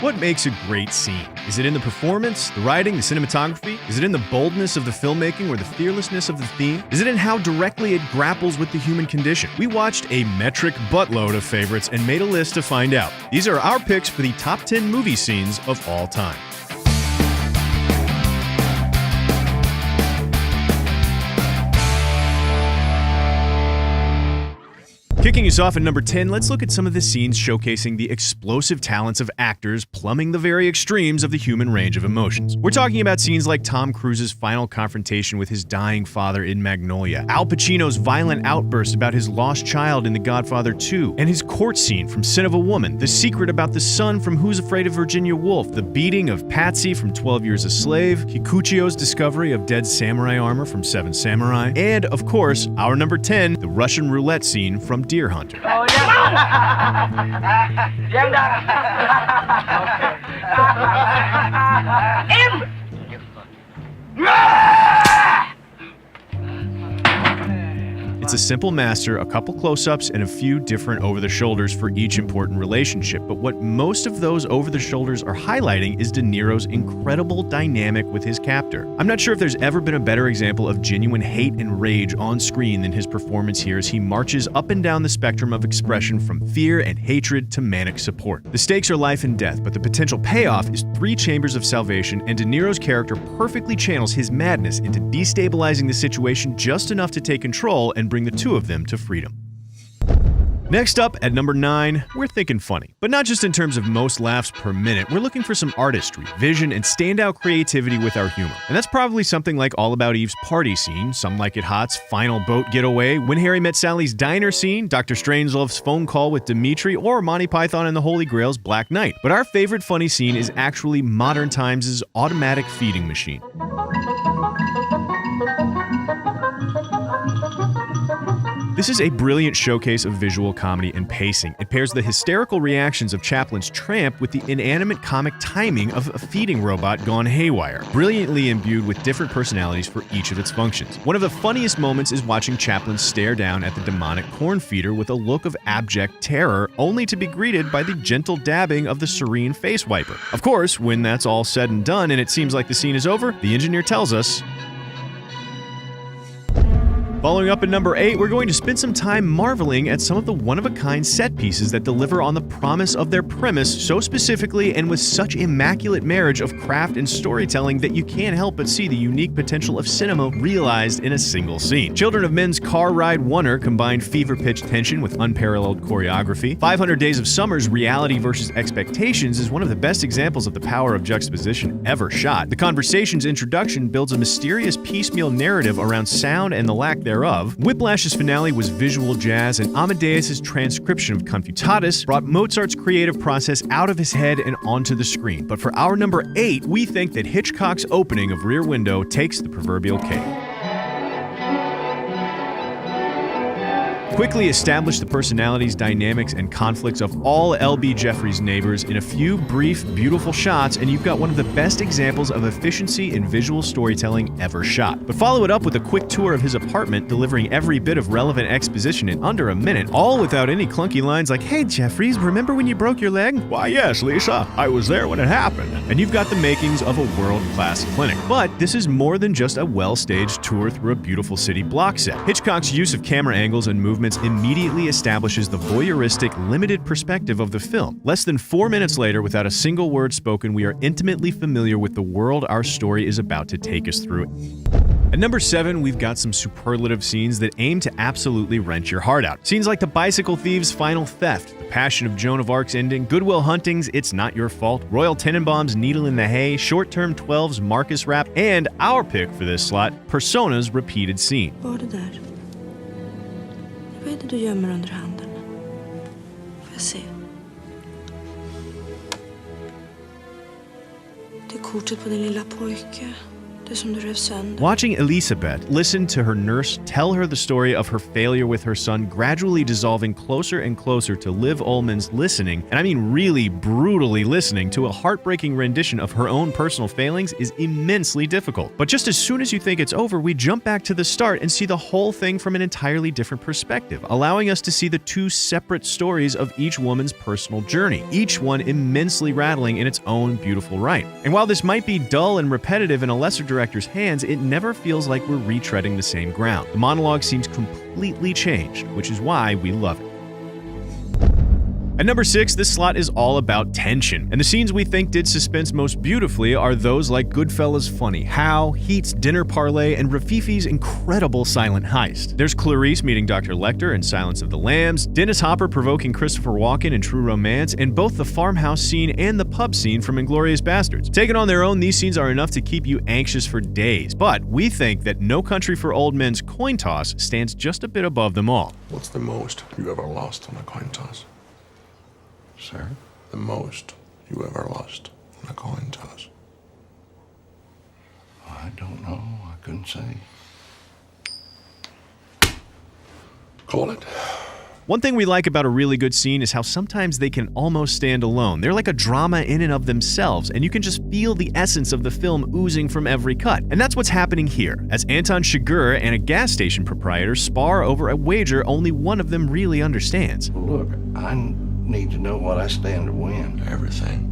What makes a great scene? Is it in the performance, the writing, the cinematography? Is it in the boldness of the filmmaking or the fearlessness of the theme? Is it in how directly it grapples with the human condition? We watched a metric buttload of favorites and made a list to find out. These are our picks for the top 10 movie scenes of all time. Kicking us off at number 10, let's look at some of the scenes showcasing the explosive talents of actors plumbing the very extremes of the human range of emotions. We're talking about scenes like Tom Cruise's final confrontation with his dying father in Magnolia, Al Pacino's violent outburst about his lost child in The Godfather 2, and his court scene from Sin of a Woman, the secret about the son from Who's Afraid of Virginia Woolf, the beating of Patsy from 12 Years a Slave, Kikuchio's discovery of dead samurai armor from Seven Samurai, and, of course, our number 10, the Russian roulette scene from Deer Hunter. Oh, yeah. It's a simple master, a couple close-ups, and a few different over-the-shoulders for each important relationship. But what most of those over-the-shoulders are highlighting is De Niro's incredible dynamic with his captor. I'm not sure if there's ever been a better example of genuine hate and rage on screen than his performance here as he marches up and down the spectrum of expression from fear and hatred to manic support. The stakes are life and death, but the potential payoff is 3 chambers of salvation, and De Niro's character perfectly channels his madness into destabilizing the situation just enough to take control and bring the two of them to freedom. Next up, at number 9, we're thinking funny. But not just in terms of most laughs per minute, we're looking for some artistry, vision, and standout creativity with our humor. And that's probably something like All About Eve's party scene, Some Like It Hot's final boat getaway, When Harry Met Sally's diner scene, Dr. Strangelove's phone call with Dimitri, or Monty Python and the Holy Grail's Black Knight. But our favorite funny scene is actually Modern Times' automatic feeding machine. This is a brilliant showcase of visual comedy and pacing. It pairs the hysterical reactions of Chaplin's tramp with the inanimate comic timing of a feeding robot gone haywire, brilliantly imbued with different personalities for each of its functions. One of the funniest moments is watching Chaplin stare down at the demonic corn feeder with a look of abject terror, only to be greeted by the gentle dabbing of the serene face wiper. Of course, when that's all said and done and it seems like the scene is over, the engineer tells us. Following up at number 8, we're going to spend some time marveling at some of the one-of-a-kind set pieces that deliver on the promise of their premise so specifically and with such immaculate marriage of craft and storytelling that you can't help but see the unique potential of cinema realized in a single scene. Children of Men's Car Ride Wonder combined fever-pitched tension with unparalleled choreography. 500 Days of Summer's reality versus expectations is one of the best examples of the power of juxtaposition ever shot. The Conversation's introduction builds a mysterious piecemeal narrative around sound and the lack thereof. Whiplash's finale was visual jazz, and Amadeus's transcription of Confutatus brought Mozart's creative process out of his head and onto the screen. But for our number 8, we think that Hitchcock's opening of Rear Window takes the proverbial cake. Quickly establish the personalities, dynamics, and conflicts of all L.B. Jeffries' neighbors in a few brief, beautiful shots, and you've got one of the best examples of efficiency in visual storytelling ever shot. But follow it up with a quick tour of his apartment, delivering every bit of relevant exposition in under a minute, all without any clunky lines like, "Hey, Jeffries, remember when you broke your leg?" "Why, yes, Lisa. I was there when it happened." And you've got the makings of a world-class clinic. But this is more than just a well-staged tour through a beautiful city block set. Hitchcock's use of camera angles and movement immediately establishes the voyeuristic, limited perspective of the film. Less than 4 minutes later, without a single word spoken, we are intimately familiar with the world our story is about to take us through. At number 7, we've got some superlative scenes that aim to absolutely wrench your heart out. Scenes like The Bicycle Thieves' final theft, The Passion of Joan of Arc's ending, Good Will Hunting's It's Not Your Fault, Royal Tenenbaum's Needle in the Hay, Short Term 12's Marcus Rap, and our pick for this slot, Persona's repeated scene. Vad är det där? Vad är det du gömmer under handen? Får jag se? Det är kortet på din lilla pojke. Det som du rev sönder. Watching Elisabeth listen to her nurse tell her the story of her failure with her son gradually dissolving closer and closer to Liv Ullmann's listening, and I mean really brutally listening, to a heartbreaking rendition of her own personal failings is immensely difficult. But just as soon as you think it's over, we jump back to the start and see the whole thing from an entirely different perspective, allowing us to see the two separate stories of each woman's personal journey, each one immensely rattling in its own beautiful right. And while this might be dull and repetitive in a lesser director's hands, it never feels like we're retreading the same ground. The monologue seems completely changed, which is why we love it. At number 6, this slot is all about tension, and the scenes we think did suspense most beautifully are those like Goodfellas' funny How, Heat's dinner parlay, and Rafifi's incredible silent heist. There's Clarice meeting Dr. Lecter in Silence of the Lambs, Dennis Hopper provoking Christopher Walken in True Romance, and both the farmhouse scene and the pub scene from Inglourious Basterds. Taken on their own, these scenes are enough to keep you anxious for days, but we think that No Country for Old Men's coin toss stands just a bit above them all. What's the most you ever lost on a coin toss? Sir? The most you ever lost on a coin toss? I don't know. I couldn't say. Call it. One thing we like about a really good scene is how sometimes they can almost stand alone. They're like a drama in and of themselves, and you can just feel the essence of the film oozing from every cut. And that's what's happening here, as Anton Chigurh and a gas station proprietor spar over a wager only one of them really understands. Look, I need to know what I stand to win. Everything.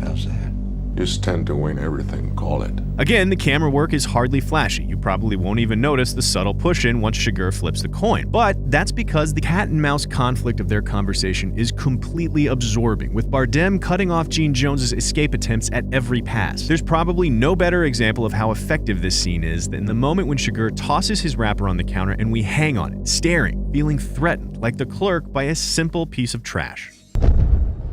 How's that? You stand to win everything. Call it. Again, the camera work is hardly flashy. You probably won't even notice the subtle push-in once Chigurh flips the coin. But that's because the cat-and-mouse conflict of their conversation is completely absorbing, with Bardem cutting off Gene Jones's escape attempts at every pass. There's probably no better example of how effective this scene is than the moment when Chigurh tosses his wrapper on the counter and we hang on it, staring, feeling threatened, like the clerk by a simple piece of trash.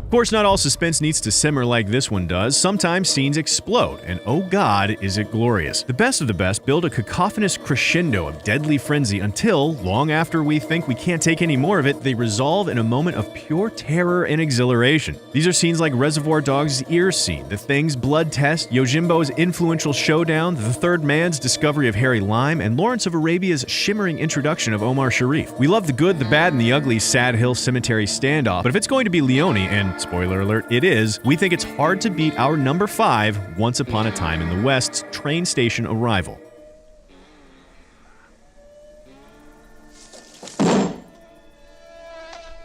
Of course, not all suspense needs to simmer like this one does. Sometimes scenes explode, and oh god, is it glorious. The best of the best build a cacophonous crescendo of deadly frenzy until, long after we think we can't take any more of it, they resolve in a moment of pure terror and exhilaration. These are scenes like Reservoir Dogs' ear scene, The Thing's blood test, Yojimbo's influential showdown, The Third Man's discovery of Harry Lime, and Lawrence of Arabia's shimmering introduction of Omar Sharif. We love the good, the bad, and the ugly Sad Hill Cemetery standoff, but if it's going to be Leone, and spoiler alert, it is, we think it's hard to beat our number 5, Once Upon a Time in the West's train station arrival.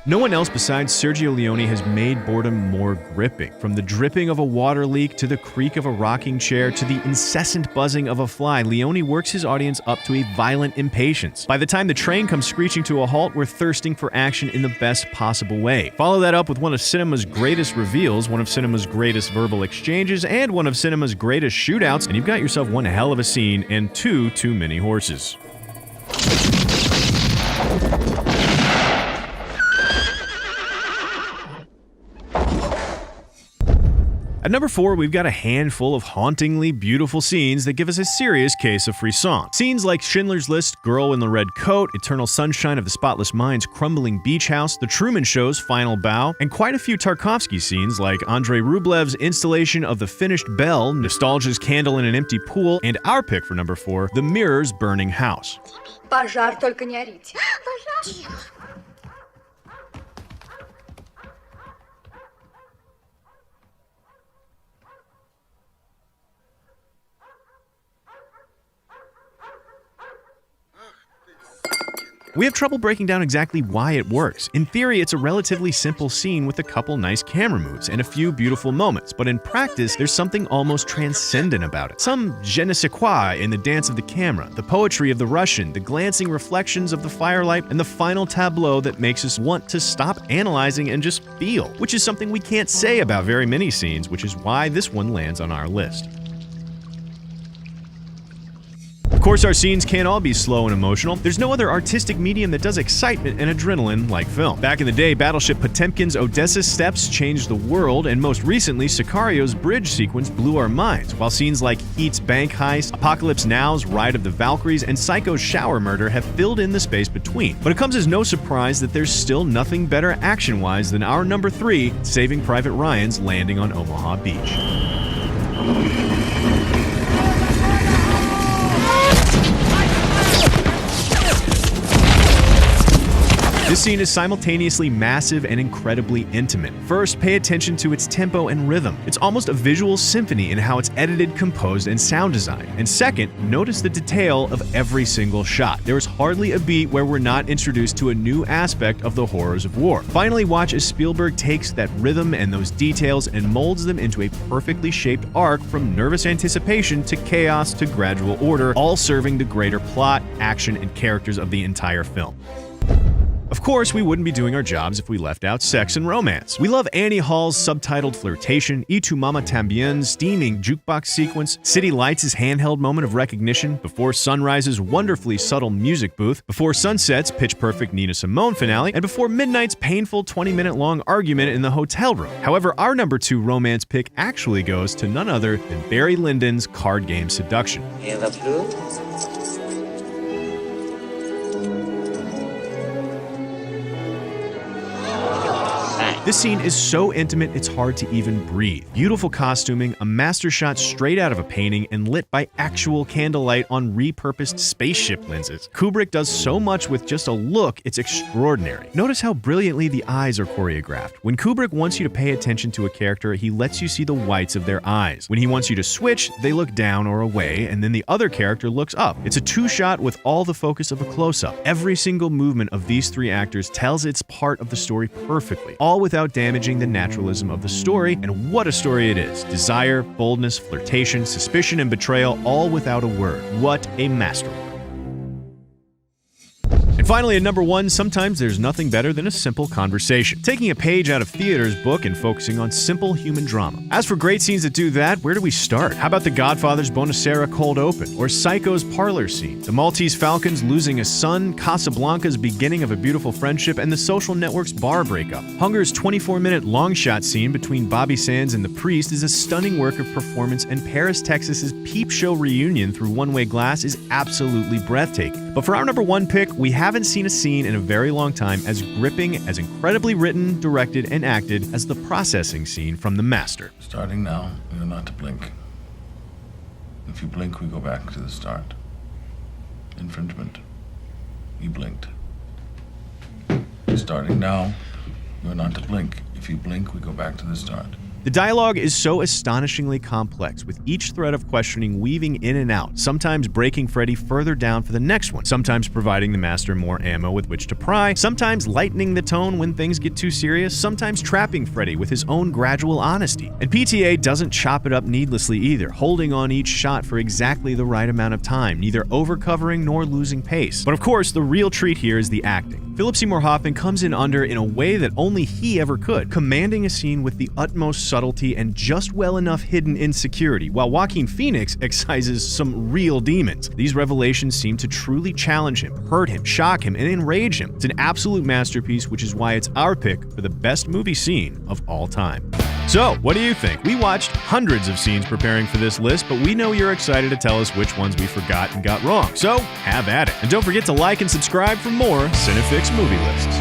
No one else besides Sergio Leone has made boredom more gripping. From the dripping of a water leak to the creak of a rocking chair to the incessant buzzing of a fly, Leone works his audience up to a violent impatience. By the time the train comes screeching to a halt, we're thirsting for action in the best possible way. Follow that up with one of cinema's greatest reveals, one of cinema's greatest verbal exchanges, and one of cinema's greatest shootouts, and you've got yourself one hell of a scene and too many horses. At number 4, we've got a handful of hauntingly beautiful scenes that give us a serious case of frisson. Scenes like Schindler's List, Girl in the Red Coat, Eternal Sunshine of the Spotless Mind's Crumbling Beach House, The Truman Show's Final Bow, and quite a few Tarkovsky scenes like Andrei Rublev's installation of The Finished Bell, Nostalgia's Candle in an Empty Pool, and our pick for number 4, The Mirror's Burning House. Пожар, только не орите. Пожар. We have trouble breaking down exactly why it works. In theory, it's a relatively simple scene with a couple nice camera moves and a few beautiful moments, but in practice, there's something almost transcendent about it. Some je ne sais quoi in the dance of the camera, the poetry of the Russian, the glancing reflections of the firelight, and the final tableau that makes us want to stop analyzing and just feel, which is something we can't say about very many scenes, which is why this one lands on our list. Of course, our scenes can't all be slow and emotional. There's no other artistic medium that does excitement and adrenaline like film. Back in the day, battleship Potemkin's Odessa steps changed the world, and most recently, Sicario's bridge sequence blew our minds, while scenes like Heat's bank heist, Apocalypse Now's Ride of the Valkyries, and Psycho's shower murder have filled in the space between. But it comes as no surprise that there's still nothing better action-wise than our number 3, Saving Private Ryan's landing on Omaha Beach. This scene is simultaneously massive and incredibly intimate. First, pay attention to its tempo and rhythm. It's almost a visual symphony in how it's edited, composed, and sound designed. And second, notice the detail of every single shot. There is hardly a beat where we're not introduced to a new aspect of the horrors of war. Finally, watch as Spielberg takes that rhythm and those details and molds them into a perfectly shaped arc from nervous anticipation to chaos to gradual order, all serving the greater plot, action, and characters of the entire film. Of course, we wouldn't be doing our jobs if we left out sex and romance. We love Annie Hall's subtitled flirtation, Y Tu Mama Tambien's steaming jukebox sequence, City Lights' handheld moment of recognition, Before Sunrise's wonderfully subtle music booth, Before Sunset's pitch-perfect Nina Simone finale, and Before Midnight's painful 20-minute-long argument in the hotel room. However, our number 2 romance pick actually goes to none other than Barry Lyndon's card game Seduction. This scene is so intimate it's hard to even breathe. Beautiful costuming, a master shot straight out of a painting, and lit by actual candlelight on repurposed spaceship lenses. Kubrick does so much with just a look, it's extraordinary. Notice how brilliantly the eyes are choreographed. When Kubrick wants you to pay attention to a character, he lets you see the whites of their eyes. When he wants you to switch, they look down or away, and then the other character looks up. It's a two-shot with all the focus of a close-up. Every single movement of these three actors tells its part of the story perfectly, all without damaging the naturalism of the story, and what a story it is. Desire, boldness, flirtation, suspicion, and betrayal, all without a word. What a masterwork. And finally, at number 1, sometimes there's nothing better than a simple conversation. Taking a page out of theater's book and focusing on simple human drama. As for great scenes that do that, where do we start? How about The Godfather's Bonacera cold open? Or Psycho's parlor scene? The Maltese Falcon's losing a son, Casablanca's beginning of a beautiful friendship, and The Social Network's bar breakup. Hunger's 24-minute long shot scene between Bobby Sands and the priest is a stunning work of performance, and Paris, Texas's peep show reunion through one-way glass is absolutely breathtaking. But for our number 1 pick, we haven't seen a scene in a very long time as gripping, as incredibly written, directed, and acted as the processing scene from The Master. Starting now, you're not to blink. If you blink, we go back to the start. Infringement. You blinked. Starting now, you're not to blink. If you blink, we go back to the start. The dialogue is so astonishingly complex, with each thread of questioning weaving in and out, sometimes breaking Freddy further down for the next one, sometimes providing the Master more ammo with which to pry, sometimes lightening the tone when things get too serious, sometimes trapping Freddy with his own gradual honesty. And PTA doesn't chop it up needlessly either, holding on each shot for exactly the right amount of time, neither overcovering nor losing pace. But of course, the real treat here is the acting. Philip Seymour Hoffman comes in under in a way that only he ever could, commanding a scene with the utmost subtlety and just well enough hidden insecurity, while Joaquin Phoenix excises some real demons. These revelations seem to truly challenge him, hurt him, shock him, and enrage him. It's an absolute masterpiece, which is why it's our pick for the best movie scene of all time. So, what do you think? We watched hundreds of scenes preparing for this list, but we know you're excited to tell us which ones we forgot and got wrong. So, have at it. And don't forget to like and subscribe for more Cinefix movie lists.